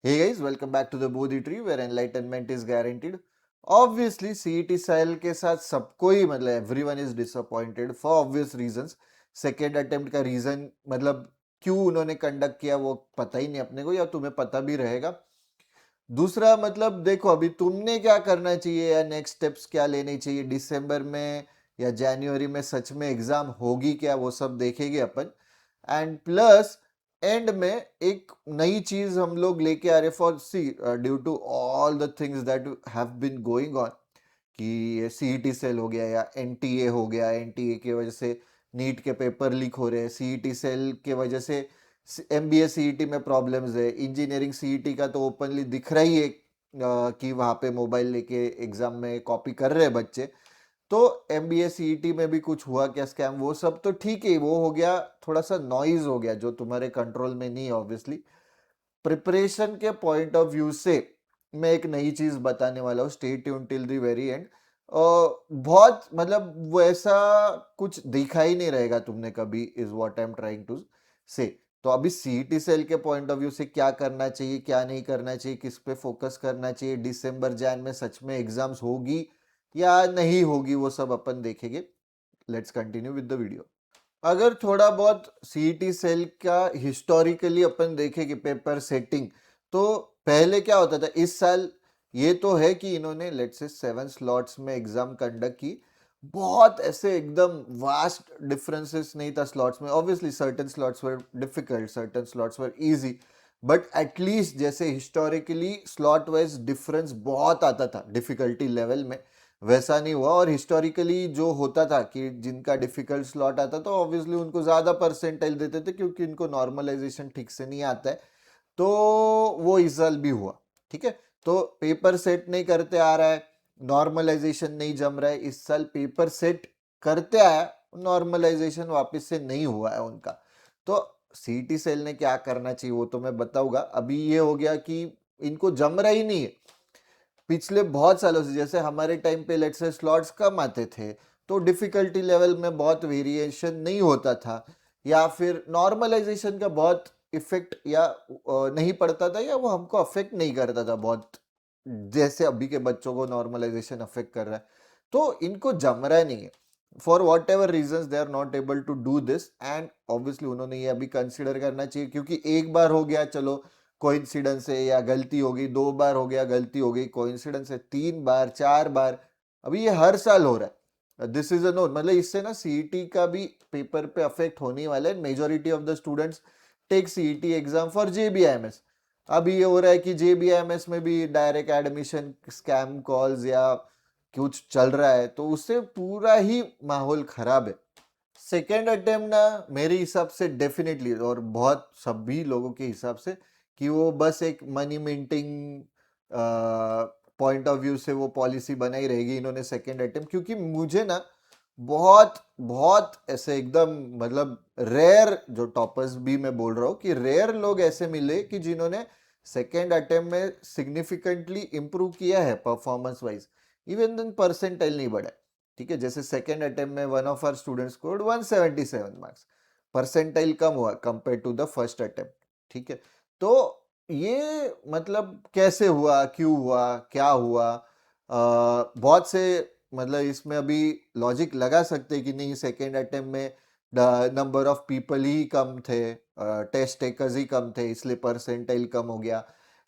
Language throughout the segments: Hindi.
Hey guys, welcome back to the Bodhi Tree where enlightenment is guaranteed. Obviously, CET साइल के साथ सबको ही मतलब everyone is disappointed for obvious reasons. Second attempt का रीजन मतलब क्यों उन्होंने कंडक्ट किया वो पता ही नहीं अपने को, या तुम्हें पता भी रहेगा. दूसरा मतलब देखो अभी तुमने क्या करना चाहिए या नेक्स्ट स्टेप्स क्या लेने चाहिए दिसंबर में या जनवरी में, सच में एग्जाम होगी क्या वो सब देखेंगे अपन. एंड प्लस एंड में एक नई चीज हम लोग लेके आ रहे फॉर सी due to all the things that have been going on, कि सीईटी सेल हो गया या एनटीए हो गया. एनटीए की वजह से नीट के पेपर लीक हो रहे हैं, सीईटी सेल के वजह से एमबीए सीईटी में प्रॉब्लम्स है. इंजीनियरिंग सीईटी का तो ओपनली दिख रहा ही है कि वहाँ पे मोबाइल लेके एग्जाम में कॉपी कर रहे हैं बच्चे. तो एमबीए सीईटी में भी कुछ हुआ क्या स्कैम, वो सब तो ठीक है, वो हो गया. थोड़ा सा नॉइज हो गया जो तुम्हारे कंट्रोल में नहीं है ऑब्वियसली. प्रिपरेशन के पॉइंट ऑफ व्यू से मैं एक नई चीज बताने वाला हूँ. Stay tune till the very and. बहुत मतलब वैसा कुछ दिखा ही नहीं रहेगा तुमने कभी, is what I am trying to say. तो अभी सीईटी सेल के पॉइंट ऑफ व्यू से क्या करना चाहिए, क्या नहीं करना चाहिए, किस पे फोकस करना चाहिए, दिसंबर जैन में सच में एग्जाम्स होगी या नहीं होगी, वो सब अपन देखेंगे. Let's continue with the video. अगर थोड़ा बहुत सीईटी सेल का हिस्टोरिकली अपन देखें कि पेपर सेटिंग, तो पहले क्या होता था. इस साल ये तो है कि इन्होंने लेट्स से 7 स्लॉट्स में एग्जाम कंडक्ट की. बहुत ऐसे एकदम वास्ट डिफरेंसेस नहीं था स्लॉट्स में. Obviously certain slots were difficult, certain slots were easy, but at least जैसे हिस्टोरिकली स्लॉट वाइज डिफरेंस बहुत आता था डिफिकल्टी लेवल में, वैसा नहीं हुआ. और हिस्टोरिकली जो होता था कि जिनका डिफिकल्ट स्लॉट आता तो ऑब्वियसली उनको ज्यादा परसेंटाइल देते थे क्योंकि इनको नॉर्मलाइजेशन ठीक से नहीं आता है. तो वो इस साल भी हुआ. ठीक है, तो पेपर सेट नहीं करते आ रहा है, नॉर्मलाइजेशन नहीं जम रहा है. इस साल पेपर सेट करते आया, नॉर्मलाइजेशन वापस से नहीं हुआ है उनका. तो सीटी सेल ने क्या करना चाहिए वो तो मैं बताऊंगा. अभी ये हो गया कि इनको जम रहा ही नहीं है पिछले बहुत सालों से. जैसे हमारे टाइम पे लेट्स से स्लॉट्स कम आते थे तो डिफिकल्टी लेवल में बहुत वेरिएशन नहीं होता था, या फिर नॉर्मलाइजेशन का बहुत इफेक्ट या नहीं पड़ता था, या वो हमको अफेक्ट नहीं करता था बहुत, जैसे अभी के बच्चों को नॉर्मलाइजेशन अफेक्ट कर रहा है. तो इनको जम रहा नहीं है. For whatever reason they are not able to do this. And obviously उन्होंने ये अभी कंसिडर करना चाहिए क्योंकि एक बार हो गया चलो कोइंसिडेंस है या गलती हो गई, 2 बार हो गया गलती हो गई कोइंसिडेंस है, 3 बार 4 बार, अभी ये हर साल हो रहा है. दिस इज अ नो मतलब इससे ना सीईटी का भी पेपर पे अफेक्ट होने वाला है. Majority of the students take CET exam for JBIMS. अभी ये हो रहा है कि जेबीआईएमएस में भी डायरेक्ट एडमिशन स्कैम कॉल्स या कुछ चल रहा है, तो उससे पूरा ही माहौल खराब है. सेकेंड अटेम्प्ट ना मेरे हिसाब से डेफिनेटली, और बहुत सभी लोगों के हिसाब से, कि वो बस एक money minting point of view से वो पॉलिसी बनाई रहेगी इन्होंने सेकेंड अटेम्प्ट. क्योंकि मुझे ना बहुत बहुत ऐसे एकदम मतलब रेयर जो टॉपर्स भी मैं बोल रहा हूँ कि रेयर लोग ऐसे मिले कि जिन्होंने सेकेंड अटेम्प्ट में सिग्निफिकेंटली इंप्रूव किया है performance wise. Even then percentile नहीं बढ़ा. ठीक है, जैसे सेकेंड अटेम्प्ट में one of our student scored 177 marks, percentile कम हुआ compare to the first attempt. ठीक है, तो ये मतलब कैसे हुआ, क्यों हुआ, क्या हुआ. बहुत से मतलब इसमें अभी लॉजिक लगा सकते हैं कि नहीं सेकेंड अटेम्प्ट में नंबर ऑफ पीपल ही कम थे, टेस्ट टेकर्स ही कम थे इसलिए परसेंटाइल कम हो गया,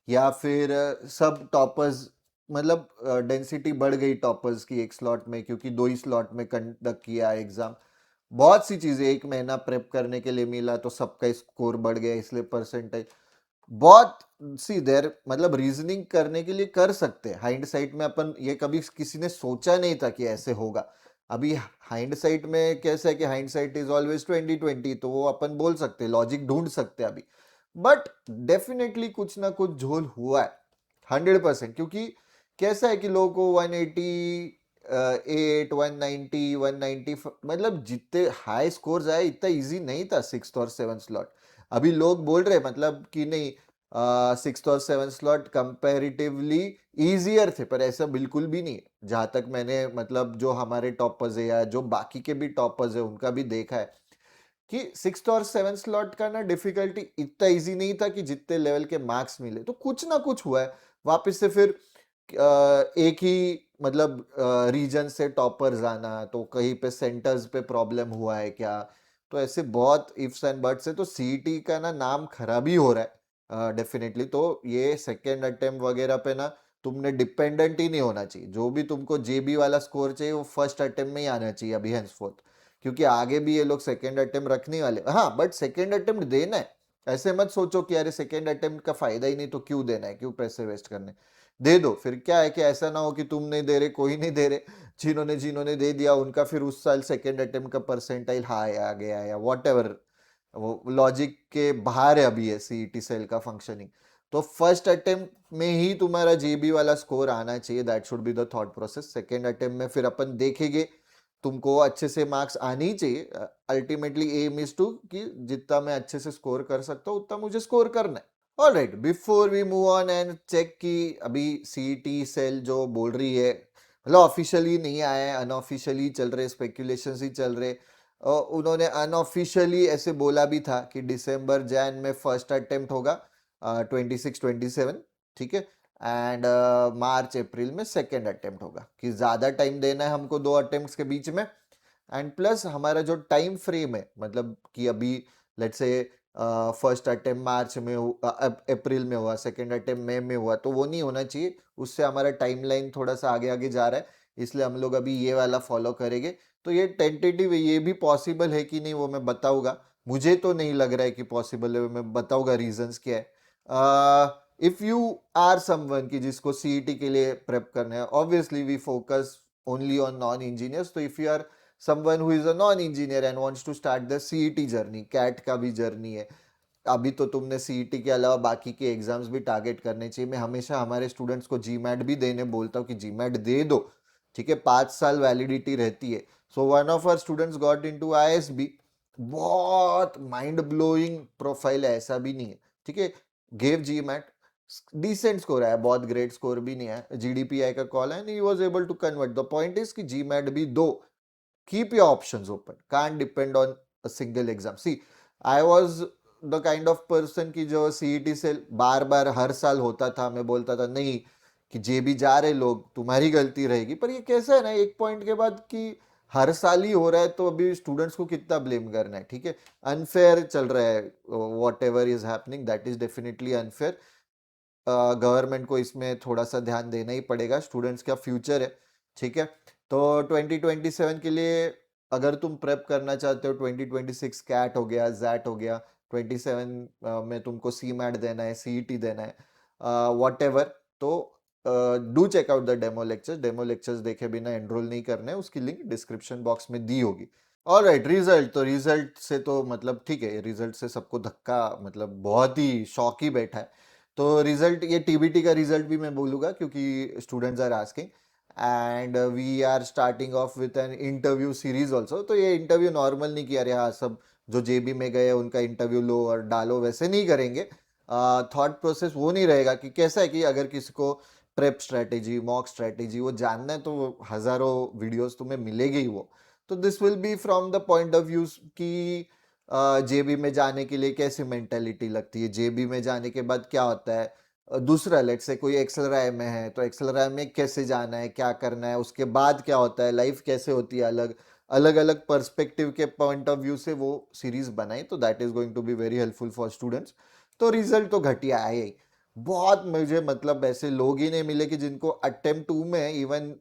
या फिर सब टॉपर्स मतलब डेंसिटी बढ़ गई टॉपर्स की एक स्लॉट में क्योंकि 2 ही स्लॉट में कंडक्ट किया एग्जाम. बहुत सी चीजें, 1 महीना प्रेप करने के लिए मिला तो सबका स्कोर बढ़ गया इसलिए परसेंटाइल. बहुत सी देर मतलब रीजनिंग करने के लिए कर सकते हैं. हाइंडसाइट में अपन ये कभी किसी ने सोचा नहीं था कि ऐसे होगा. अभी हाइंडसाइट में कैसा है कि हाइंडसाइट इज ऑलवेज 2020, तो वो अपन बोल सकते हैं, लॉजिक ढूंढ सकते हैं अभी. बट डेफिनेटली कुछ ना कुछ झोल हुआ है 100%. क्योंकि कैसा है कि लोगों को 188 190 190 मतलब जितने हाई स्कोर्स आए इतना इजी नहीं था सिक्स और सेवन स्लॉट. अभी लोग बोल रहे मतलब कि नहीं सिक्स और सेवन स्लॉट कंपैरेटिवली इजियर थे, पर ऐसा बिल्कुल भी नहीं है. जहां तक मैंने मतलब जो हमारे टॉपर्स है या जो बाकी के भी टॉपर्स है उनका भी देखा है कि 6th और 7th स्लॉट का ना डिफिकल्टी इतना इजी नहीं था कि जितने लेवल के मार्क्स मिले, तो कुछ ना कुछ हुआ है वापस से। फिर एक ही मतलब रीजन से टॉपर्स आना, तो कहीं पे सेंटर्स पे प्रॉब्लम हुआ है क्या, तो ऐसे बहुत इफ्स एंड बट्स है। तो सीईटी का ना नाम खराब ही हो रहा है डेफिनेटली। तो ये सेकेंड अटेम्प्ट वगैरह पे ना तुमने डिपेंडेंट ही नहीं होना चाहिए। जो भी तुमको जेबी वाला स्कोर चाहिए वो फर्स्ट अटेम्प्ट में ही आना चाहिए अभी henceforth, क्योंकि आगे भी ये लोग सेकेंड अटेम्प्ट रखने वाले। हाँ, बट सेकेंड अटेम्प्ट देना है। ऐसे मत सोचो कि अरे सेकेंड अटेम्प्ट का फायदा ही नहीं तो क्यों देना है, क्यों पैसे वेस्ट करने। दे दो। फिर क्या है कि ऐसा ना हो कि तुम नहीं दे रहे, कोई नहीं दे रहे, जिन्होंने जिन्होंने दे दिया उनका फिर उस साल सेकेंड अटेम्प्ट का परसेंटाइल हाई आ गया या वॉट एवर। वो लॉजिक के बाहर है अभी है सीईटी सेल का फंक्शनिंग। तो फर्स्ट अटेम्प्ट में ही तुम्हारा जेबी वाला स्कोर आना चाहिए, that should be the thought process. Second attempt में फिर अपन देखेंगे, तुमको अच्छे से मार्क्स आने ही चाहिए। अल्टीमेटली एम इज टू कि जितना मैं अच्छे से स्कोर कर सकता हूँ उतना मुझे स्कोर करना है। Alright, before we move on and check कि अभी सीईटी सेल जो बोल रही है, मतलब ऑफिशियली नहीं आया है, अनऑफिशियली चल रहे, स्पेक्यूलेशंस ही चल रहे। उन्होंने अनऑफिशियली ऐसे बोला भी था कि दिसंबर जैन में फर्स्ट अटेम्प्ट होगा 26-27, ठीक है, एंड मार्च अप्रैल में सेकेंड अटेम्प्ट होगा, कि ज्यादा टाइम देना है हमको दो अटेम्प्ट्स के बीच में। एंड प्लस हमारा जो टाइम फ्रेम है, मतलब कि अभी लेट्स से फर्स्ट अटेम्प्ट मार्च में अप्रैल में हुआ, सेकेंड अटेम्प्ट मई में हुआ, तो वो नहीं होना चाहिए। उससे हमारा टाइमलाइन थोड़ा सा आगे आगे जा रहा है, इसलिए हम लोग अभी ये वाला फॉलो करेंगे। तो ये टेंटेटिव है, ये भी पॉसिबल है कि नहीं वो मैं बताऊंगा। मुझे तो नहीं लग रहा है कि पॉसिबल है, मैं बताऊंगा रीजंस क्या है। इफ यू आर समवन की जिसको सीईटी के लिए प्रेप करना है, obviously we focus only on non engineers. तो if you are someone who is a non-engineer and wants to start the CET journey, CAT का भी जर्नी है। अभी तो तुमने सीईटी के अलावा बाकी के एग्जाम्स भी टारगेट करने चाहिए। मैं हमेशा हमारे स्टूडेंट्स को जीमैट भी देने बोलता हूँ कि जीमैट दे दो, ठीक है, 5 साल वैलिडिटी रहती है। So one of our students got into ISB, बहुत माइंड ब्लोइंग प्रोफाइल है, ऐसा भी नहीं है, ठीक है, गेव जीमैट, डिसेंट स्कोर है, बहुत ग्रेट स्कोर भी नहीं है, जीडीपीआई का कॉल है, he was able to convert. The point is कि जीमैट भी दो, keep your options open, can't depend on a single exam. See, I was the kind of person की जो सीईटी से बार बार हर साल होता था, मैं बोलता था नहीं कि जे भी जा रहे लोग, तुम्हारी गलती रहेगी। पर ये कैसा है ना, एक पॉइंट के बाद कि हर साल ही हो रहा है, तो अभी स्टूडेंट्स को कितना ब्लेम करना है, ठीक है, अनफेयर चल रहा है। What ever is happening that is definitely unfair. Government को इसमें थोड़ा सा ध्यान देना ही पड़ेगा, स्टूडेंट्स का फ्यूचर है, ठीक है। तो 2027 के लिए अगर तुम प्रेप करना चाहते हो, 2026 कैट हो गया, जैट हो गया, 27 में तुमको सी मैट देना है, सीईटी देना है, वॉट एवर, तो do check out the demo lectures. Demo lectures देखे बिना एनरोल नहीं करना है, उसकी लिंक डिस्क्रिप्शन बॉक्स में दी होगी। ऑल राइट, रिजल्ट तो रिजल्ट से तो मतलब ठीक है, रिजल्ट से सबको धक्का, मतलब बहुत ही शॉक ही बैठा है। तो रिजल्ट, ये टीबीटी का रिजल्ट भी मैं बोलूंगा क्योंकि students are asking, and we are starting off with an interview series also. तो ये इंटरव्यू नॉर्मल नहीं किया, अरे हाँ सब जो जेबी में गए उनका इंटरव्यू लो और डालो, वैसे नहीं करेंगे। थॉट प्रोसेस वो नहीं रहेगा कि कैसा है कि अगर किसी को प्रेप स्ट्रेटेजी, मॉक स्ट्रेटेजी वो जानना है तो हजारों वीडियोस तुम्हें मिलेगी ही वो। तो this will be from the point of view कि जेबी में जाने के लिए कैसी मेंटेलिटी लगती है, जेबी में जाने के बाद क्या होता है। दूसरा, लेट से कोई एक्सेल राय में है तो एक्सेल राय में कैसे जाना है, क्या करना है, उसके बाद क्या होता है, लाइफ कैसे होती है, अलग अलग अलग पर्सपेक्टिव के पॉइंट ऑफ व्यू से वो सीरीज बनाई, तो that is going to be very helpful for students. तो रिजल्ट तो घटिया आया ही बहुत, मुझे मतलब ऐसे लोग ही नहीं मिले कि जिनको अटेम्प्ट 2 में even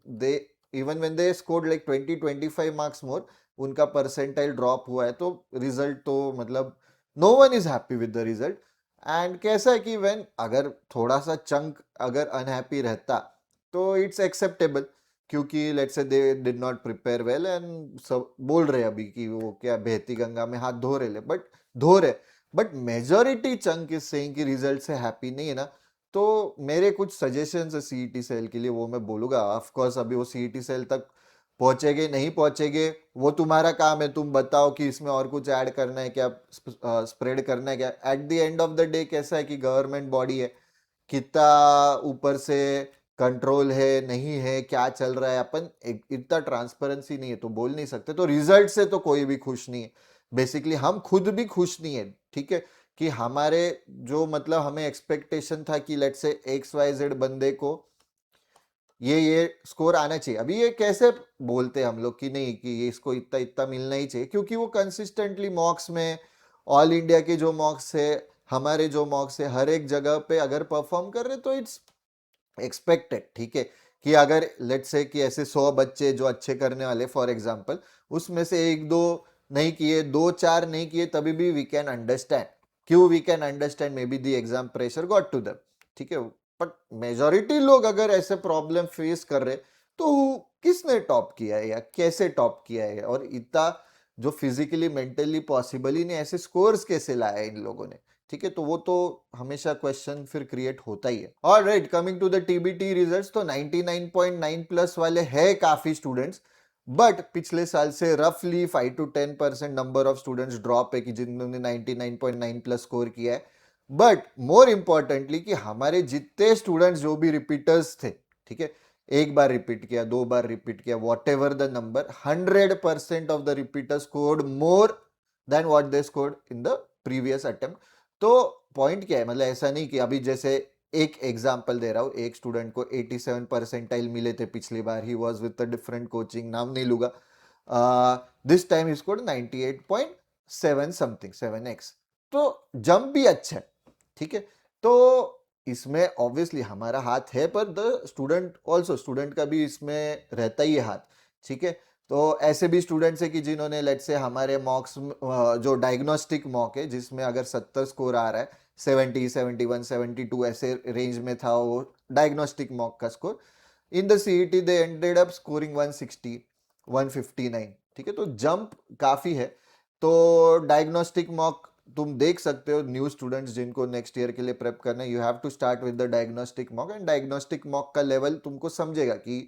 when they scored like 20-25 marks more, उनका परसेंटाइल ड्रॉप हुआ है। तो रिजल्ट तो मतलब no one is happy with the result. And कैसा है कि व्हेन अगर थोड़ा सा चंक अगर अनहैप्पी रहता तो इट्स एक्सेप्टेबल, क्योंकि let's say they did not prepare well and सब बोल रहे अभी कि वो क्या बहती गंगा में हाथ धो रहे, बट धो रहे, but majority chunk is saying कि रिजल्ट से हैप्पी नहीं है ना। तो मेरे कुछ सजेशंस है सीईटी सेल के लिए, वो मैं बोलूंगा। ऑफ कोर्स अभी वो सीईटी सेल तक पहुंचेगे नहीं पहुंचेगे वो तुम्हारा काम है, तुम बताओ कि इसमें और कुछ ऐड करना है क्या, स्प्रेड करना है क्या। At the end of the day कैसा है कि गवर्नमेंट बॉडी है, कितना ऊपर से कंट्रोल है नहीं है, क्या चल रहा है, अपन इतना ट्रांसपेरेंसी नहीं है तो बोल नहीं सकते। तो रिजल्ट से तो कोई भी खुश नहीं है, बेसिकली हम खुद भी खुश नहीं है, ठीक है, कि हमारे जो मतलब हमें एक्सपेक्टेशन था कि लेट्स से XYZ बंदे को ये स्कोर आना चाहिए, अभी ये कैसे बोलते हैं हम लोग कि नहीं कि ये इसको इतना इतना मिलना ही चाहिए, क्योंकि वो कंसिस्टेंटली मॉक्स में, ऑल इंडिया के जो मॉक्स है, हमारे जो मॉक्स है, हर एक जगह पे अगर परफॉर्म कर रहे तो इट्स एक्सपेक्टेड, ठीक है, कि अगर लेट्स से कि ऐसे 100 बच्चे जो अच्छे करने वाले फॉर एग्जांपल, उसमें से एक दो नहीं किए, दो चार नहीं किए, तभी भी वी कैन अंडरस्टैंड, क्यों we can understand, may be the exam pressure got to them, ठीक है, बट मेजोरिटी लोग अगर ऐसे प्रॉब्लम फेस कर रहे तो किसने टॉप किया है या कैसे टॉप किया है, और इतना जो फिजिकली मेंटली पॉसिबल ही नहीं, ऐसे स्कोर्स कैसे लाया इन लोगों ने, ठीक है, तो वो तो हमेशा क्वेश्चन फिर क्रिएट होता ही है। और right, coming to the TBT results, तो 99.9 प्लस वाले है काफी स्टूडेंट्स, बट पिछले साल से रफली 5 to 10% number of students drop है कि जिन्होंने 99.9 प्लस स्कोर किया है। बट मोर इंपॉर्टेंटली कि हमारे जितने स्टूडेंट्स जो भी रिपीटर्स थे, ठीक है, एक बार रिपीट किया, दो बार रिपीट किया, what ever the number, 100% of the repeater scored more than what they scored in the previous attempt. तो पॉइंट क्या है, मतलब ऐसा नहीं कि अभी जैसे एक एग्जाम्पल दे रहा हूँ, एक स्टूडेंट को 87 परसेंटाइल मिले थे पिछली बार, he was with different coaching, नाम नहीं लूंगा, this time he scored 98.7 something, 7x, तो जंप भी अच्छा है, ठीक है, तो इसमें ऑब्वियसली हमारा हाथ है, पर द स्टूडेंट ऑल्सो, स्टूडेंट का भी इसमें रहता ही है हाथ, ठीक है, तो ऐसे भी स्टूडेंट्स है कि जिन्होंने लेट से हमारे मॉक्स, जो डायग्नोस्टिक मॉक है जिसमें अगर 70 स्कोर आ रहा है, 70, 71, 72 ऐसे रेंज में था वो डायग्नोस्टिक मॉक का score, in the CET they ended up scoring 160, 159, ठीक है, तो जंप काफी है। तो डायग्नोस्टिक मॉक तुम देख सकते हो, न्यू स्टूडेंट्स जिनको नेक्स्ट ईयर के लिए प्रेप करना है, you have to start with the diagnostic mock, and diagnostic mock का लेवल तुमको समझेगा कि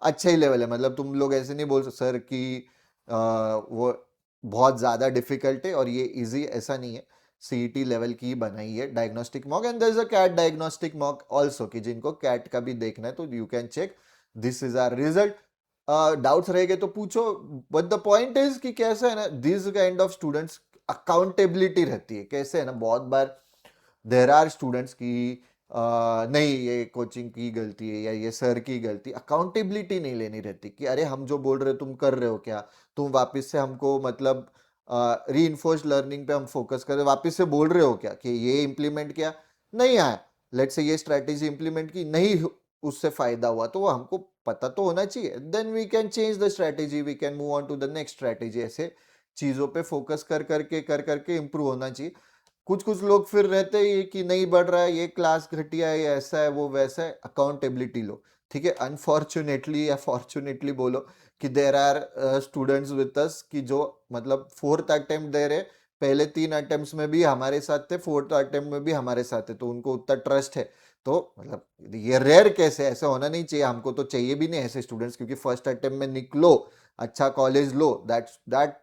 अच्छा ही लेवल है, मतलब तुम लोग ऐसे नहीं बोल सकते सर कि वो बहुत ज़्यादा डिफिकल्ट है और ये इजी, ऐसा नहीं है, सीईटी लेवल की बनाई है diagnostic mock, and there is a CAT diagnostic mock also, कि जिनको कैट का भी देखना है तो you can check, this is our result. Doubts रहेंगे तो पूछो, बट द पॉइंट इज कि कैसा है ना, this kind of students accountability रहती है, कैसे है ना, बहुत बार देर आर स्टूडेंट्स की नहीं ये कोचिंग की गलती है या ये सर की गलती, अकाउंटेबिलिटी नहीं लेनी रहती कि अरे हम जो बोल रहे हो तुम कर रहे हो क्या, तुम वापस से हमको मतलब री इन्फोर्स लर्निंग पे हम फोकस कर रहे हो, वापस से बोल रहे हो क्या कि ये इम्प्लीमेंट किया नहीं आया, लेट से ये स्ट्रैटेजी इम्प्लीमेंट की नहीं उससे फायदा हुआ, तो वो हमको पता तो होना चाहिए, then we can change the strategy, we can move on to the next strategy, ऐसे चीजों पे फोकस कर करके इंप्रूव होना चाहिए। कुछ कुछ लोग फिर रहते ही कि नहीं बढ़ रहा है, ये क्लास घटिया है, ये ऐसा है वो वैसा है, अकाउंटेबिलिटी लो, ठीक है, अनफॉर्चुनेटली या फॉर्चुनेटली बोलो कि there are students with us कि जो मतलब फोर्थ अटेम्प्ट दे रहे, पहले 3 अटेम्प्ट्स में भी हमारे साथ थे, फोर्थ अटेम्प्ट में भी हमारे साथ थे, तो उनको उतना ट्रस्ट है, तो मतलब ये रेयर केस है, ऐसा होना नहीं चाहिए, हमको तो चाहिए भी नहीं ऐसे स्टूडेंट्स, क्योंकि फर्स्ट अटेम्प्ट में निकलो, अच्छा कॉलेज लो, दैट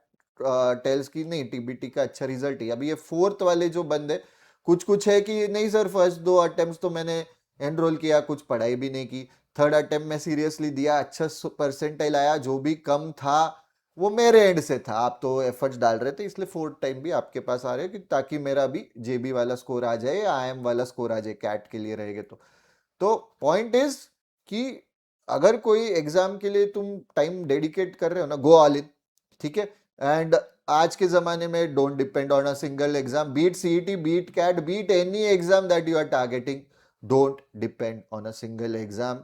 टेल्स की नहीं टीबीटी का अच्छा रिजल्ट है। अभी ये फोर्थ वाले जो बंदे, कुछ कुछ है कि नहीं सर फर्स्ट 2 अटेम्प्ट तो मैंने एनरोल किया, कुछ पढ़ाई भी नहीं की, थर्ड अटेम्प्ट में सीरियसली दिया, अच्छा परसेंटाइल आया, जो भी कम था वो मेरे एंड से था, आप तो एफर्ट्स डाल रहे थे, इसलिए फोर्थ टाइम भी आपके पास आ रहे हो कि ताकि मेरा भी जेबी वाला स्कोर आ जाए या आईएम वाला स्कोर आ जाए, कैट के लिए रहेगा तो पॉइंट इज कि अगर कोई एग्जाम के लिए तुम टाइम डेडिकेट कर रहे हो ना, गो ऑल इन, ठीक है, एंड आज के जमाने में don't depend on a single exam, beat CET, beat CAT, beat any exam that you are targeting, don't depend on a single exam,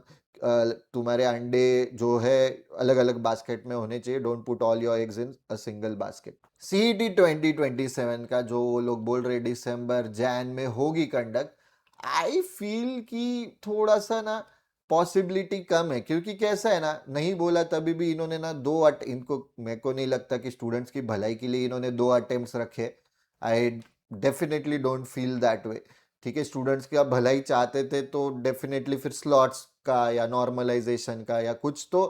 तुम्हारे अंडे जो है अलग अलग बास्केट में होने चाहिए, don't put all your eggs in a single basket. CET 2027 का जो वो लोग बोल रहे दिसंबर जैन में होगी कंडक्ट, आई फील कि थोड़ा सा ना पॉसिबिलिटी कम है, क्योंकि कैसा है ना, नहीं बोला तभी भी इन्होंने ना इनको मेरे को नहीं लगता कि स्टूडेंट्स की भलाई के लिए इन्होंने 2 अटेम्प्ट्स रखे, I definitely don't feel that way, ठीक है, स्टूडेंट्स का भलाई चाहते थे तो डेफिनेटली फिर स्लॉट्स का या नॉर्मलाइजेशन का या कुछ तो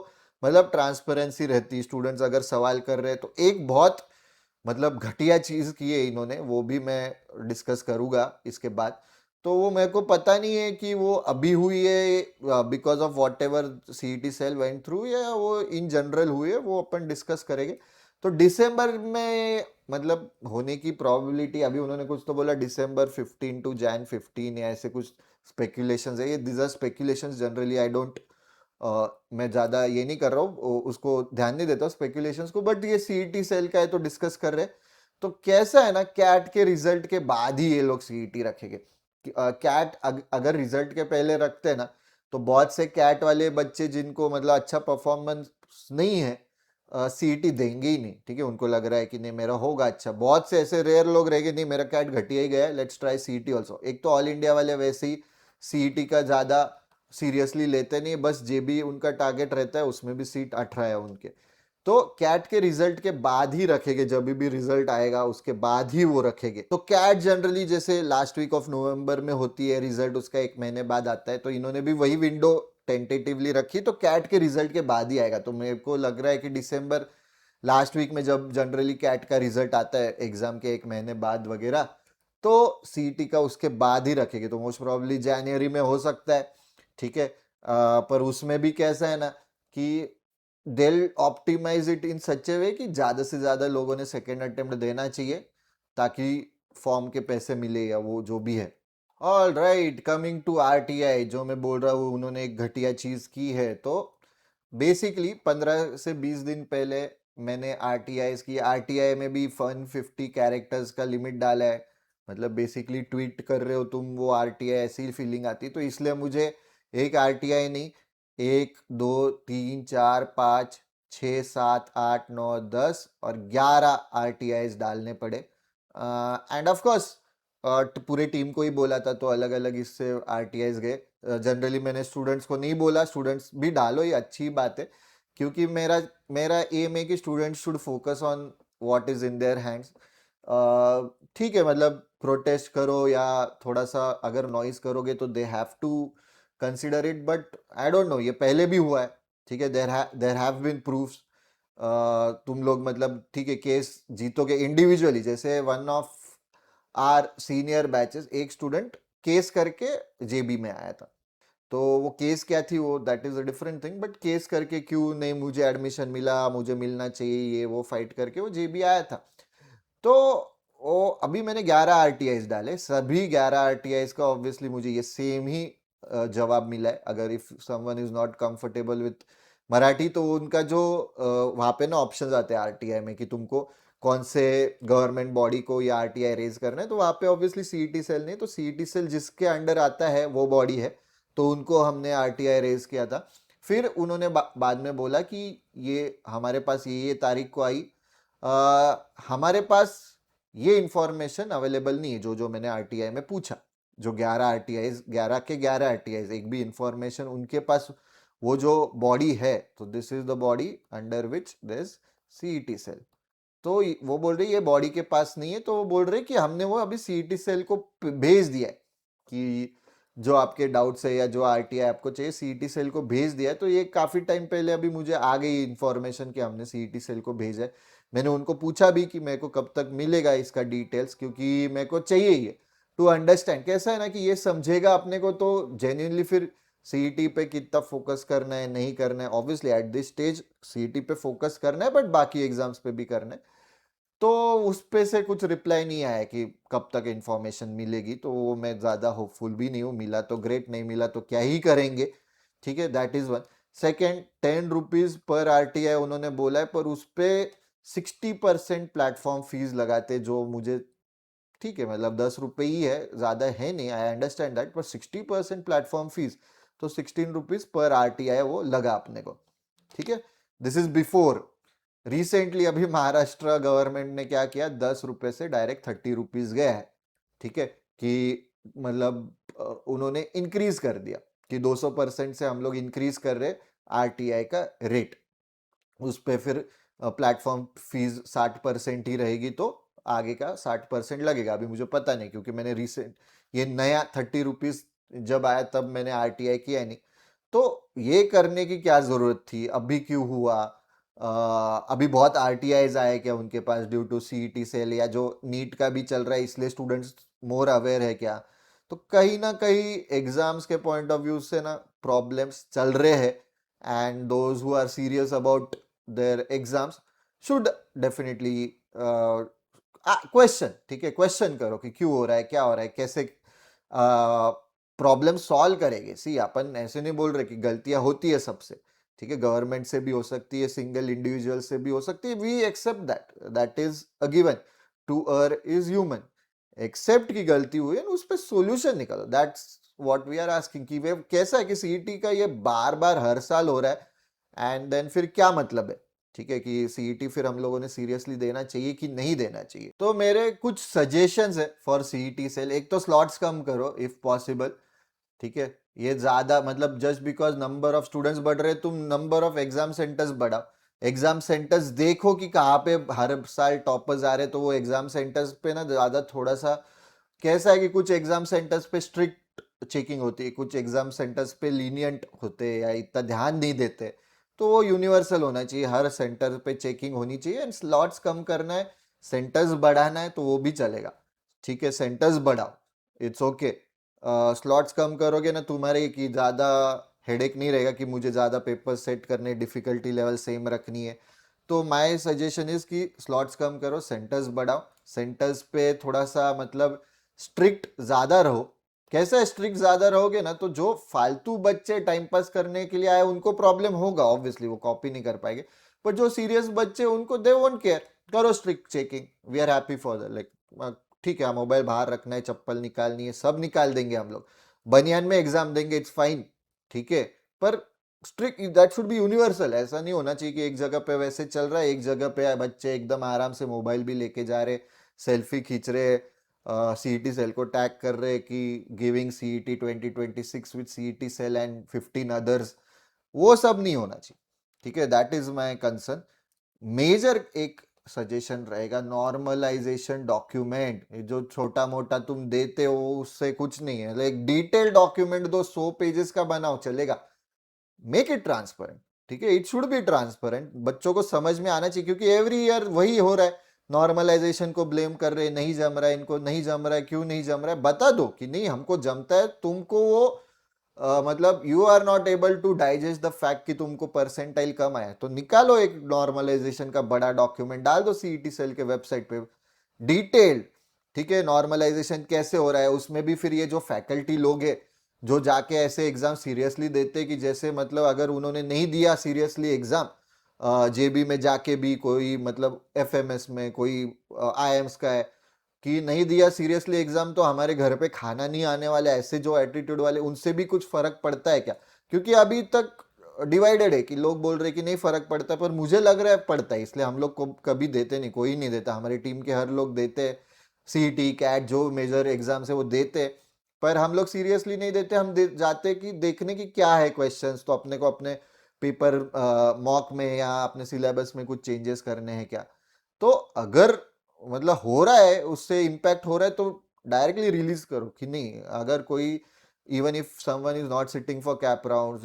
मतलब ट्रांसपेरेंसी रहती, स्टूडेंट्स अगर सवाल कर रहे हैं तो एक बहुत मतलब घटिया चीज की है इन्होंने, वो भी मैं डिस्कस करूंगा इसके बाद, तो वो मेरे को पता नहीं है कि वो अभी हुई है because of whatever CET cell went through, या वो इन जनरल हुई है, वो अपन डिस्कस करेंगे। तो दिसंबर में मतलब होने की प्रोबेबिलिटी, अभी उन्होंने कुछ तो बोला दिसंबर 15 टू जैन 15 या ऐसे कुछ स्पेक्यूलेशंस है, ये these are speculations generally, I don't मैं ज्यादा ये नहीं कर रहा हूँ, उसको ध्यान नहीं देता हूँ स्पेक्यूलेशंस को, बट ये सीईटी सेल का है तो डिस्कस कर रहे हैं। तो कैसा है ना, कैट के रिजल्ट के बाद ही ये लोग सीईटी रखेंगे। कैट अगर रिजल्ट के पहले रखते हैं ना, तो बहुत से कैट वाले बच्चे जिनको मतलब अच्छा परफॉर्मेंस नहीं है सीईटी देंगे ही नहीं, ठीक है, उनको लग रहा है कि नहीं मेरा होगा अच्छा। बहुत से ऐसे रेयर लोग रहेंगे, नहीं मेरा कैट घटिया ही गया, लेट्स ट्राई सीईटी ऑल्सो। एक तो ऑल इंडिया वाले वैसे ही सीईटी का ज्यादा सीरियसली लेते नहीं, बस जेबी उनका टारगेट रहता है, उसमें भी सीट 18 है उनके। तो कैट के रिजल्ट के बाद ही रखेंगे, जब भी रिजल्ट आएगा उसके बाद ही वो रखेंगे। तो कैट जनरली जैसे लास्ट वीक ऑफ नवंबर में होती है रिजल्ट, उसका एक महीने बाद आता है, तो इन्होंने भी वही विंडो टेंटेटिवली रखी, तो कैट के रिजल्ट के बाद ही आएगा। तो मेरे को लग रहा है कि दिसंबर लास्ट वीक में जब जनरली कैट का रिजल्ट आता है एग्जाम के एक महीने बाद वगैरह, तो सीईटी का उसके बाद ही रखेंगे। तो मोस्ट प्रोबेबली जनवरी में हो सकता है, ठीक है। पर उसमें भी कैसा है ना कि they'll ऑप्टिमाइज इट इन सच ए वे कि ज्यादा से ज्यादा लोगों ने सेकेंड अटेम्प्ट देना चाहिए, ताकि फॉर्म के पैसे मिले या वो जो भी है। All right, coming to RTI, जो मैं बोल रहा हूँ उन्होंने एक घटिया चीज की है। तो बेसिकली 15 से 20 दिन पहले मैंने आरटीआई की, आरटीआई में भी 150 कैरेक्टर्स का लिमिट डाला है। मतलब बेसिकली ट्वीट कर रहे हो तुम वो आरटीआई, ऐसी फीलिंग आती, तो इसलिए मुझे एक आरटीआई नहीं, 1 2 3 4 5 6 7 8 9 10 और 11 आरटीआईज डालने पड़े। एंड ऑफ कोर्स पूरे टीम को ही बोला था, तो अलग अलग इससे आरटीआईज गए। जनरली मैंने स्टूडेंट्स को नहीं बोला, स्टूडेंट्स भी डालो, ये अच्छी बात है, क्योंकि मेरा मेरा एम है कि students should focus on what is in their hands. ठीक है, मतलब प्रोटेस्ट करो या थोड़ा सा अगर नॉइस करोगे तो they have to consider it, but I don't know, ये पहले भी हुआ है, ठीक है, देयर हैव बीन प्रूफ्स। तुम लोग मतलब ठीक है केस जीतोगे इंडिविजुअली, जैसे one of our senior batches एक स्टूडेंट केस करके जेबी में आया था। तो वो केस क्या थी वो that is a different thing, but case करके क्यों नहीं मुझे एडमिशन मिला, मुझे मिलना चाहिए, ये वो फाइट करके वो जेबी आया था। तो वो अभी मैंने 11 आरटीआईज डाले, सभी 11 आरटीआईज का ऑब्वियसली मुझे ये सेम ही जवाब मिला है। अगर if someone is not comfortable with Marathi, तो उनका जो वहाँ पे ना ऑप्शंस आते हैं आरटीआई में कि तुमको कौन से गवर्नमेंट बॉडी को या आरटीआई रेज करना है, तो वहाँ पे ऑब्वियसली सीईटी सेल नहीं, तो सीईटी सेल जिसके अंडर आता है वो बॉडी है, तो उनको हमने आरटीआई रेज किया था। फिर उन्होंने बाद में बोला कि ये हमारे पास ये तारीख को आई, हमारे पास ये इंफॉर्मेशन अवेलेबल नहीं है, जो जो मैंने आरटीआई में पूछा, जो 11 आरटीआई, 11 के 11 आरटीआई, एक भी इंफॉर्मेशन उनके पास वो जो बॉडी है, तो this is the body under which this CET cell. तो वो बोल रही ये बॉडी के पास नहीं है, तो वो बोल रहे कि हमने वो अभी सीईटी सेल को भेज दिया है कि जो आपके डाउट्स है या जो आरटीआई आपको चाहिए सीईटी सेल को भेज दिया है। तो ये काफी टाइम पहले अभी मुझे आ गई इंफॉर्मेशन कि हमने सीईटी सेल को भेजा है। मैंने उनको पूछा भी कि मेरे को कब तक मिलेगा इसका डिटेल्स, क्योंकि मेरे को चाहिए ये टू अंडरस्टैंड। कैसा है ना कि ये समझेगा अपने को, तो जेन्युइनली फिर सीईटी पे कितना फोकस करना है नहीं करना है, obviously at this stage CET पे फोकस करना है, बट बाकी एग्जाम्स पे भी करना है। तो उस पे से कुछ रिप्लाई नहीं आया कि कब तक इंफॉर्मेशन मिलेगी, तो वो मैं ज्यादा होपफुल भी नहीं हूँ। मिला तो ग्रेट, नहीं मिला तो क्या ही करेंगे, ठीक है, that is one. Second, 10 rupees per RTI उन्होंने बोला है, पर उस पे 60% प्लेटफॉर्म फीस लगाते, जो मुझे ठीक है, मतलब 10 रुपए ही है, ज्यादा है नहीं, आई अंडरस्टैंड दैट, पर 60% प्लेटफॉर्म फीस, तो 16 रुपीज पर आरटीआई वो लगा अपने को, ठीक है। दिस इज बिफोर, रिसेंटली अभी महाराष्ट्र गवर्नमेंट ने क्या किया, 10 रुपए से डायरेक्ट 30 रुपीज गया है, ठीक है, कि मतलब उन्होंने इंक्रीज कर दिया कि 200% से हम लोग इंक्रीज कर रहे आरटीआई का रेट। उस पे फिर प्लेटफॉर्म फीस 60% ही रहेगी, तो आगे का 60% लगेगा। अभी मुझे पता नहीं, क्योंकि मैंने रिसेंट ये नया 30 रुपीज जब आया तब मैंने आरटीआई किया नहीं। तो ये करने की क्या जरूरत थी, अभी क्यों हुआ? अभी बहुत आरटीआईज आए क्या उनके पास ड्यू टू सीईटी सेल, या जो नीट का भी चल रहा है इसलिए स्टूडेंट्स मोर अवेयर है क्या? तो कहीं ना कहीं एग्जाम्स के पॉइंट ऑफ व्यू से ना प्रॉब्लम्स चल रहे हैं, and those who are serious about their exams, should definitely question, ठीक है, क्वेश्चन करो कि क्यों हो रहा है, क्या हो रहा है, कैसे प्रॉब्लम सॉल्व करेंगे। सी अपन ऐसे नहीं बोल रहे कि गलतियां होती है सबसे, ठीक है, गवर्नमेंट से भी हो सकती है, सिंगल इंडिविजुअल से भी हो सकती है, we accept that, that is a given, to err is human. Accept की गलती हुई है, उस पर सोल्यूशन निकालो, that's what we are asking. कि वे कैसा है कि सीईटी का ये बार बार हर साल हो रहा है, एंड देन फिर क्या मतलब है, ठीक है, कि सीईटी फिर हम लोगों ने सीरियसली देना चाहिए कि नहीं देना चाहिए। तो मेरे कुछ सजेशंस है फॉर सीईटी सेल। एक तो स्लॉट्स कम करो इफ पॉसिबल, ठीक है, ये ज्यादा मतलब just because number of students बढ़ रहे, तुम नंबर ऑफ एग्जाम सेंटर्स बढ़ाओ। एग्जाम सेंटर्स देखो कि कहाँ पे हर साल टॉपर्स आ रहे, तो वो एग्जाम सेंटर्स पे ना ज्यादा थोड़ा सा कैसा है कि कुछ एग्जाम सेंटर्स पे स्ट्रिक्ट चेकिंग होती है, कुछ एग्जाम सेंटर्स पे लीनियंट होते हैं या इतना ध्यान नहीं देते। तो वो यूनिवर्सल होना चाहिए, हर सेंटर पे चेकिंग होनी चाहिए, एंड स्लॉट्स कम करना है, सेंटर्स बढ़ाना है तो वो भी चलेगा, ठीक है, सेंटर्स बढ़ाओ, इट्स ओके। स्लॉट्स कम करोगे ना, तुम्हारे की ज़्यादा हेडेक नहीं रहेगा कि मुझे ज़्यादा पेपर सेट करने, डिफिकल्टी लेवल सेम रखनी है। तो माय सजेशन इज कि स्लॉट्स कम करो, सेंटर्स बढ़ाओ, सेंटर्स पे थोड़ा सा मतलब स्ट्रिक्ट ज़्यादा रहो। कैसे स्ट्रिक्ट ज़्यादा रहोगे ना, तो जो फालतू बच्चे टाइम पास करने के लिए आए उनको प्रॉब्लम होगा, ऑब्वियसली वो कॉपी नहीं कर पाएंगे, पर जो सीरियस बच्चे उनको दे वोंट केयर। करो strict checking, we are happy for that, like ठीक है, मोबाइल बाहर रखना है, चप्पल निकालनी है, सब निकाल देंगे हम लोग, बनियान में एग्जाम देंगे, इट्स फाइन, ठीक है, पर strict that should be universal. ऐसा नहीं होना चाहिए कि एक जगह पे वैसे चल रहा है, एक जगह पे बच्चे एकदम आराम से मोबाइल भी लेके जा रहे, सेल्फी खींच रहे, सीईटी सेल को टैग कर रहे कि giving CET 2026 with CET cell and 15 others. वो सब नहीं होना चाहिए, ठीक है, that is my concern. Major एक सजेशन रहेगा, नॉर्मलाइजेशन डॉक्यूमेंट, जो छोटा मोटा तुम देते हो उससे कुछ नहीं है, लाइक डिटेल डॉक्यूमेंट दो, 100 पेजेस का बनाओ, चलेगा, मेक इट ट्रांसपेरेंट, ठीक है, इट शुड बी ट्रांसपेरेंट, बच्चों को समझ में आना चाहिए, क्योंकि एवरी ईयर वही हो रहा है, नॉर्मलाइजेशन को ब्लेम कर रहे हैं, नहीं जम रहा है, इनको नहीं जम रहा है, क्यों नहीं जम रहा है, बता दो कि नहीं हमको जमता है, तुमको वो मतलब you are not able to digest the fact कि तुमको परसेंटाइल कम आया, तो निकालो एक नॉर्मलाइजेशन का बड़ा डॉक्यूमेंट, डाल दो सीईटी सेल के वेबसाइट पे, डिटेल्ड, ठीक है, नॉर्मलाइजेशन कैसे हो रहा है, उसमें भी फिर ये जो फैकल्टी लोग हैं जो जाके ऐसे एग्जाम सीरियसली देते कि जैसे मतलब अगर उन्होंने नहीं दिया सीरियसली एग्जाम, जेबी में जाके भी कोई मतलब एफएमएस में कोई आईएम्स का है, कि नहीं दिया सीरियसली एग्जाम तो हमारे घर पे खाना नहीं आने वाले, ऐसे जो एटीट्यूड वाले, उनसे भी कुछ फर्क पड़ता है क्या? क्योंकि अभी तक डिवाइडेड है कि लोग बोल रहे कि नहीं फर्क पड़ता, पर मुझे लग रहा है पड़ता है, इसलिए हम लोग को कभी देते नहीं, कोई नहीं देता, हमारी टीम के हर लोग देते हैं, सीटी कैट जो मेजर एग्जाम है वो देते हैं, पर हम लोग सीरियसली नहीं देते, हम जाते कि देखने की क्या है क्वेश्चंस, तो अपने को अपने पेपर मॉक में या अपने सिलेबस में कुछ चेंजेस करने हैं क्या। तो अगर मतलब हो रहा है, उससे इम्पैक्ट हो रहा है, तो डायरेक्टली रिलीज करो कि नहीं, अगर कोई even if someone is not sitting for cap rounds,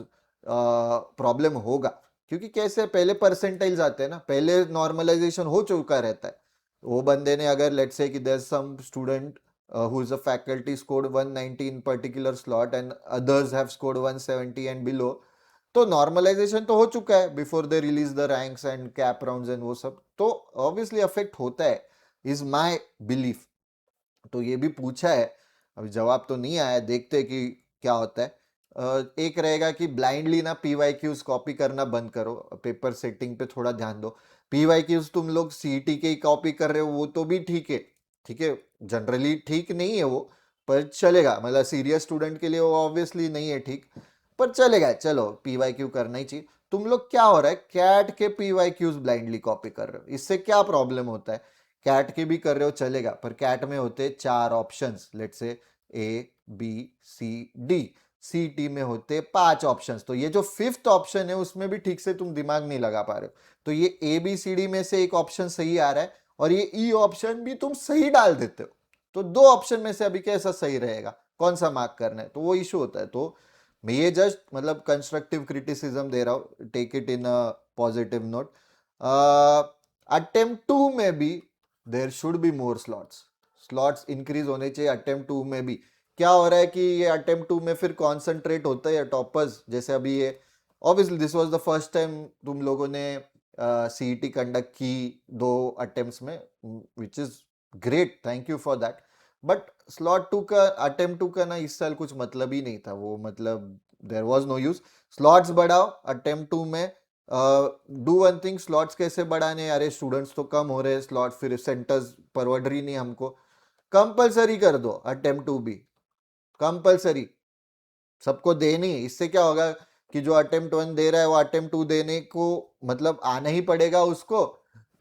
problem होगा, क्योंकि कैसे पहले परसेंटाइल्स आते हैं ना, पहले नॉर्मलाइजेशन हो चुका रहता है, वो बंदे ने अगर लेट्स से कि there some student who is a faculty scored 190 in particular slot and others have scored 170 and below, तो नॉर्मलाइजेशन तो हो चुका है before they release the ranks and cap rounds and वो सब, तो ऑब्वियसली अफेक्ट होता है, इज माय बिलीफ। तो ये भी पूछा है, अभी जवाब तो नहीं आया, देखते हैं कि क्या होता है। एक रहेगा कि ब्लाइंडली ना पीवाईक्यूज कॉपी करना बंद करो, पेपर सेटिंग पे थोड़ा ध्यान दो। पीवाईक्यूज तुम लोग सीईटी के ही कॉपी कर रहे हो वो तो भी ठीक है, ठीक है, जनरली ठीक नहीं है वो, पर चलेगा, मतलब सीरियस स्टूडेंट के लिए वो ऑब्वियसली नहीं है ठीक, पर चलेगा, चलो पीवाईक्यू करना ही चाहिए। तुम लोग क्या हो रहा है, कैट के पीवाईक्यूज ब्लाइंडली कॉपी कर रहे हो, इससे क्या प्रॉब्लम होता है? कैट के भी कर रहे हो चलेगा, पर कैट में होते 4 options, let's say A B C D, C T में होते 5 ऑप्शंस, तो ये जो फिफ्थ ऑप्शन है उसमें भी ठीक से तुम दिमाग नहीं लगा पा रहे हो, तो ये ए बी सी डी में से एक ऑप्शन सही आ रहा है, और ये ई ऑप्शन भी तुम सही डाल देते हो, तो 2 ऑप्शन में से अभी कैसा सही रहेगा, कौन सा मार्क करना है, तो वो इशू होता है। तो मैं ये जस्ट मतलब कंस्ट्रक्टिव क्रिटिसिज्म दे रहा हूँ, take it in a positive note. Attempt two में भी there should be more slots, slots increase होने चाहिए अटेम्प्ट टू में भी। क्या हो रहा है कि ये अटेम्प्ट टू में फिर कॉन्सेंट्रेट होता है टॉपर्स, जैसे अभी ये obviously this was the first time तुम लोगों ने सीईटी कंडक्ट की 2 अटेम्प्ट्स में, which is great, thank you for that. But slot 2 का अटेम्प्ट 2 का ना इस साल कुछ मतलब ही नहीं था, वो मतलब there was no use. Slots बढ़ाओ अटेम्प्ट 2 में, डू वन थिंग, स्लॉट्स कैसे बढ़ाने, अरे स्टूडेंट्स तो कम हो रहे हैं, स्लॉट फिर सेंटर्स परवड़ रही नहीं हमको, कंपलसरी कर दो अटेम्प्ट 2 भी, कंपलसरी सबको देनी। इससे क्या होगा कि जो अटेम्प्ट 1 दे रहा है वो अटेम्प्ट 2 देने को मतलब आना ही पड़ेगा उसको,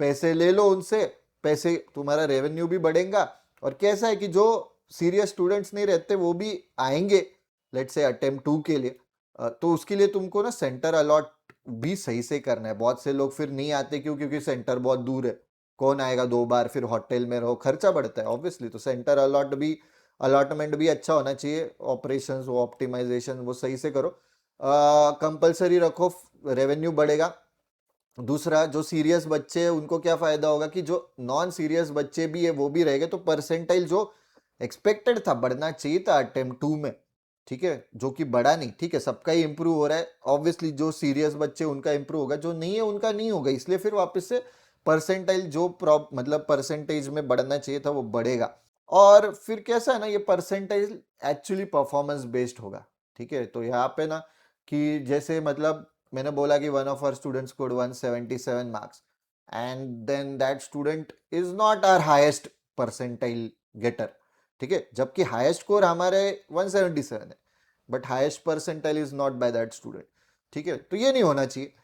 पैसे ले लो उनसे, पैसे तुम्हारा रेवेन्यू भी बढ़ेगा। और कैसा है कि जो सीरियस स्टूडेंट्स नहीं रहते वो भी आएंगे लेट से अटेम्प्ट 2 के लिए, तो उसके लिए तुमको ना सेंटर अलॉट भी सही से करना है। बहुत से लोग फिर नहीं आते, क्यों? क्योंकि सेंटर बहुत दूर है, कौन आएगा 2 बार, फिर होटल में रहो, खर्चा बढ़ता है ऑब्वियसली। तो सेंटर अलॉटमेंट भी अच्छा होना चाहिए, ऑपरेशंस वो ऑप्टिमाइजेशन वो सही से करो, कंपलसरी रखो, रेवेन्यू बढ़ेगा। दूसरा, जो सीरियस बच्चे हैं उनको क्या फायदा होगा कि जो नॉन सीरियस बच्चे भी है वो भी रहेंगे, तो परसेंटाइल जो एक्सपेक्टेड था, बढ़ना चाहिए था अटेम्प्ट 2 में, ठीक है, जो कि बढ़ा नहीं, ठीक है, सबका ही इंप्रूव हो रहा है ऑब्वियसली, जो सीरियस बच्चे उनका इंप्रूव होगा, जो नहीं है उनका नहीं होगा, इसलिए फिर वापस से परसेंटाइल जो मतलब परसेंटेज में बढ़ना चाहिए था वो बढ़ेगा। और फिर कैसा है ना, ये परसेंटेज एक्चुअली परफॉर्मेंस बेस्ड होगा, ठीक है। तो यहाँ पे ना कि जैसे मतलब मैंने बोला कि one of our student scored 177 marks, and then that student is not our highest percentile getter, ठीक है, जबकि हाईएस्ट स्कोर हमारे 177 है, but highest percentile is not by that student, ठीक है। तो ये नहीं होना चाहिए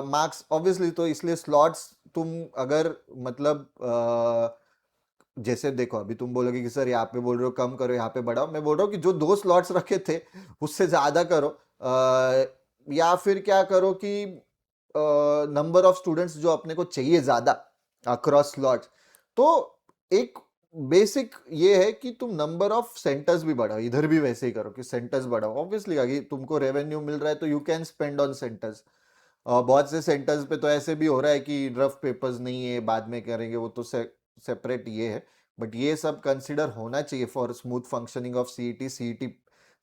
मार्क्स ऑब्वियसली। तो इसलिए स्लॉट्स तुम अगर मतलब जैसे देखो, अभी तुम बोलोगे कि सर यहाँ पे बोल रहे हो कम करो, यहाँ पे बढ़ाओ, मैं बोल रहा हूँ कि जो 2 स्लॉट्स रखे थे उससे ज्यादा करो, या फिर क्या करो कि नंबर ऑफ स्टूडेंट्स जो अपने को चाहिए ज्यादा अक्रॉस स्लॉट्स, तो एक बेसिक ये है कि तुम नंबर ऑफ सेंटर्स भी बढ़ाओ, इधर भी वैसे ही करो कि सेंटर्स बढ़ाओ। ऑब्वियसली अगर तुमको रेवेन्यू मिल रहा है तो you can spend on centres. बहुत से सेंटर्स पे तो ऐसे भी हो रहा है कि रफ पेपर्स नहीं है, बाद में करेंगे, वो तो सेपरेट ये है, बट ये सब कंसिडर होना चाहिए for smooth functioning of CET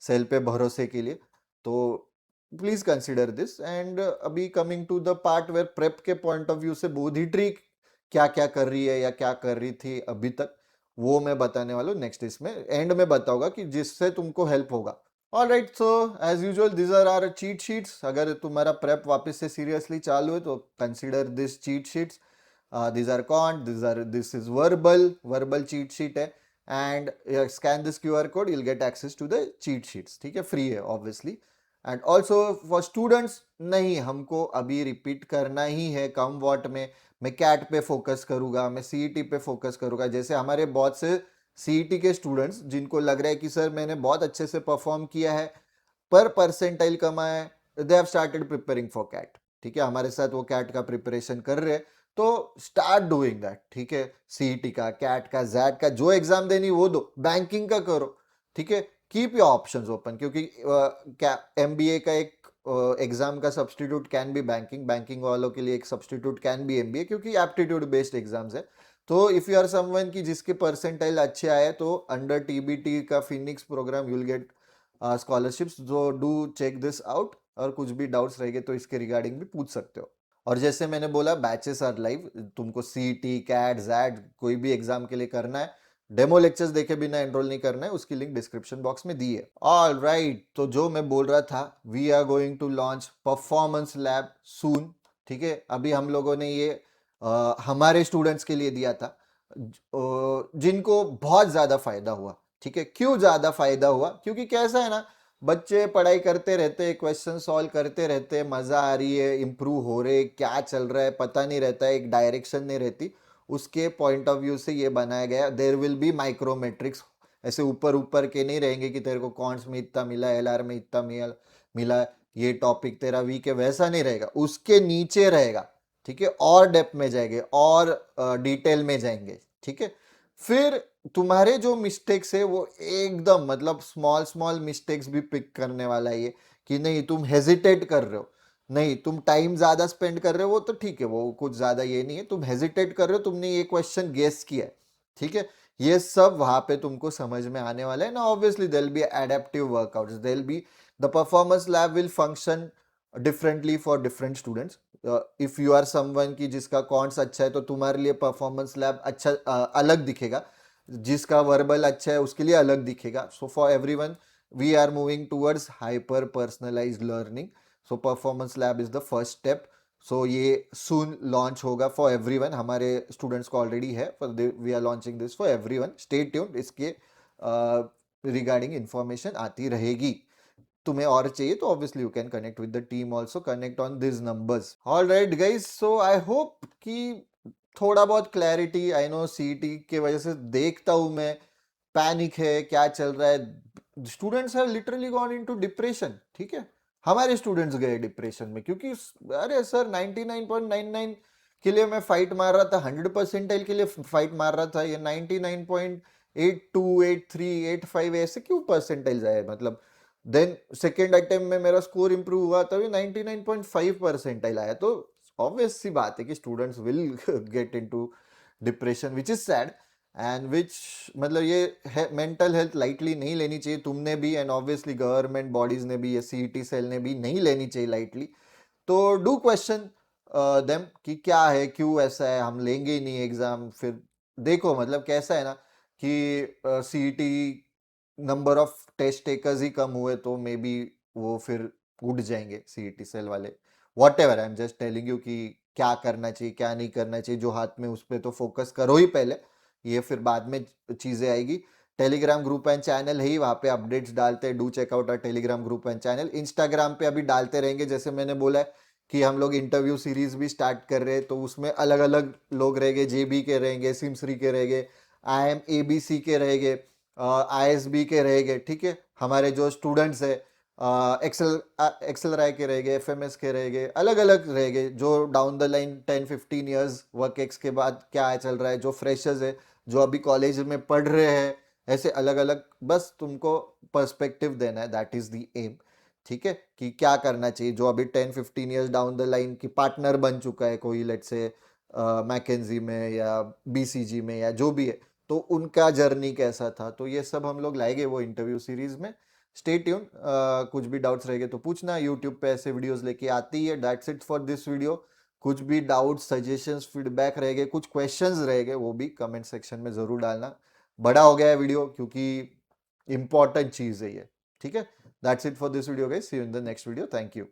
cell पे भरोसे के लिए। तो प्लीज कंसिडर दिस। एंड अभी coming to the part where prep के पॉइंट ऑफ व्यू से बोधी ट्री क्या क्या कर रही है या क्या कर रही थी अभी तक, वो मैं बताने वाला हूँ नेक्स्ट, इसमें एंड में बताऊंगा कि जिससे तुमको हेल्प होगा। Alright, so as usual this are our cheat sheets. अगर तुम्हारा प्रेप वापस से सीरियसली चालू है तो consider this cheat sheets. these are cont, this is verbal cheat sheet है, and scan this QR code, you'll get access to the cheat sheets, ठीक है, फ्री है obviously. And also for students, नहीं हमको अभी रिपीट करना ही है कम वॉट में, मैं कैट पे फोकस करूंगा, मैं सीईटी पे फोकस करूंगा। जैसे हमारे बहुत से सीईटी के स्टूडेंट्स जिनको लग रहा है कि सर मैंने बहुत अच्छे से परफॉर्म किया है, पर परसेंटाइल कमा है, they have started preparing for CAT, ठीक है, हमारे साथ वो कैट का प्रिपरेशन कर रहे हैं, तो स्टार्ट डूइंग दैट, ठीक है। सीईटी का, कैट का, जैट का, जो एग्जाम देनी वो दो, बैंकिंग का करो, ठीक है। कीप योर ऑप्शंस ओपन, क्योंकि एमबीए का एक एग्जाम का substitute can be banking, banking वालों के लिए एक सब्सटीट्यूट कैन बी एमबीए, क्योंकि एप्टीट्यूड बेस्ड एग्जाम्स है। तो इफ यू आर समवन की जिसके परसेंटाइल अच्छे आए, तो अंडर टीबीटी का Phoenix programme you will get scholarships, जो डू चेक दिस आउट, और कुछ भी डाउट्स रहेंगे तो इसके रिगार्डिंग भी पूछ सकते हो। और जैसे मैंने बोला, बैचेस आर लाइव, तुमको सीटी, कैट, जैट कोई भी एग्जाम के लिए करना है, डेमो लेक्चर्स देखे बिना एनरोल नहीं करना है, उसकी लिंक डिस्क्रिप्शन बॉक्स में दी है। ऑल राइट, तो जो मैं बोल रहा था, we are going to launch performance lab soon, ठीक है। अभी हम लोगों ने ये हमारे स्टूडेंट्स के लिए दिया था, जिनको बहुत ज्यादा फायदा हुआ, ठीक है। क्यों ज्यादा फायदा हुआ? क्योंकि कैसा है ना, बच्चे पढ़ाई करते रहते, क्वेश्चन सॉल्व करते रहते, मजा आ रही है, इंप्रूव हो रहे, क्या चल रहा है पता नहीं रहता है, एक डायरेक्शन नहीं रहती, उसके पॉइंट ऑफ व्यू से ये बनाया गया। देयर विल बी माइक्रोमेट्रिक्स, ऐसे ऊपर ऊपर के नहीं रहेंगे कि तेरे को कॉन्ट्स में इतना मिला, एलआर में इतना मिला, ये टॉपिक तेरा वीक है, वैसा नहीं रहेगा, उसके नीचे रहेगा, ठीक है। और डेप्थ में जाएंगे, और डिटेल में जाएंगे, ठीक है। फिर तुम्हारे जो मिस्टेक्स है वो एकदम मतलब स्मॉल स्मॉल मिस्टेक्स भी पिक करने वाला है ये, कि नहीं तुम हेजिटेट कर रहे हो, नहीं तुम टाइम ज्यादा स्पेंड कर रहे हो, वो तो ठीक है, वो कुछ ज्यादा ये नहीं है, तुम हेजिटेट कर रहे हो, तुमने ये क्वेश्चन गेस किया है, ठीक है, ये सब वहां पे तुमको समझ में आने वाला है ना। Obviously there will be adaptive workouts, there will be the performance lab will function differently for different students. If you are someone की जिसका कॉन्ट्स अच्छा है तो तुम्हारे लिए परफॉर्मेंस लैब अच्छा अलग दिखेगा, जिसका वर्बल अच्छा है उसके लिए अलग दिखेगा. So for everyone we are moving towards hyper personalized learning. So performance lab is the first step. So ये सून लॉन्च होगा फॉर एवरीवन. हमारे स्टूडेंट्स को ऑलरेडी है, we are launching this for everyone. Stay tuned. इसके रिगार्डिंग इंफॉर्मेशन आती रहेगी. तुम्हें और चाहिए तो obviously you can connect with the team also, connect on this numbers. All right guys, so I hope कि थोड़ा बहुत क्लैरिटी. आई नो सीईटी के वजह से देखता हूं मैं, पैनिक है, क्या चल रहा है. Students have literally gone into depression. ठीक है, हमारे स्टूडेंट्स गए डिप्रेशन में क्योंकि अरे सर 99.99 के लिए मैं फाइट मार रहा था, 100 परसेंटाइल के लिए फाइट मार रहा था, ये 99.82 83 85 ऐसे क्यों परसेंटाइल आए. मतलब देन सेकेंड अटेम्प्ट में मेरा स्कोर इंप्रूव हुआ तभी 99.5 परसेंटाइल आया. तो ऑब्वियस सी बात है कि students will get into depression, which is sad. And which मतलब ये मेंटल हेल्थ लाइटली नहीं लेनी चाहिए तुमने भी, एंड ऑब्वियसली गवर्नमेंट बॉडीज ने भी, ये सीईटी सेल ने भी नहीं लेनी चाहिए लाइटली. तो डू क्वेश्चन देम कि क्या है, क्यों ऐसा है, हम लेंगे ही नहीं एग्जाम. फिर देखो मतलब कैसा है ना कि CET number of test takers ही कम हुए तो मे बी वो फिर उठ जाएंगे सीईटी सेल वाले. Whatever, I am just telling you कि क्या करना चाहिए क्या नहीं करना चाहिए. जो हाथ में उस पर तो फोकस करो ही पहले, ये फिर बाद में चीजें आएगी. टेलीग्राम ग्रुप एंड चैनल है ही, वहां पे अपडेट्स डालते हैं. Do check out our Telegram group and channel. Instagram पे अभी डालते रहेंगे, जैसे मैंने बोला है कि हम लोग इंटरव्यू सीरीज भी स्टार्ट कर रहे हैं, तो उसमें अलग अलग लोग रहेंगे. जेबी के रहेंगे, सिमसरी के रहेंगे, आई एम एबीसी के रहेंगे, आईएसबी के रहेंगे. ठीक है, हमारे जो स्टूडेंट्स है एक्सेल राय के रहेंगे, एफएमएस के रहेंगे, अलग अलग रहेंगे. जो down the line 10-15 years work ex के बाद क्या चल रहा है, जो फ्रेशर्स है, जो अभी कॉलेज में पढ़ रहे हैं, ऐसे अलग अलग. बस तुमको पर्सपेक्टिव देना है, दैट इज द एम. ठीक है, कि क्या करना चाहिए. जो अभी 10-15 ईयर्स डाउन द लाइन की पार्टनर बन चुका है कोई, लेट्स से मैकेंजी में या बीसीजी में या जो भी है, तो उनका जर्नी कैसा था. तो ये सब हम लोग लाएंगे वो इंटरव्यू सीरीज में. Stay tune. कुछ भी डाउट्स रहेंगे तो पूछना. यूट्यूब पे ऐसे वीडियोस लेके आती है. That's it for this video. कुछ भी डाउट्स, सजेशंस, फीडबैक रहेंगे, कुछ क्वेश्चंस रहेंगे, वो भी कमेंट सेक्शन में जरूर डालना. बड़ा हो गया है वीडियो क्योंकि इंपॉर्टेंट चीज है ये. ठीक है, that's it for this video guys. See you in the next video. Thank you.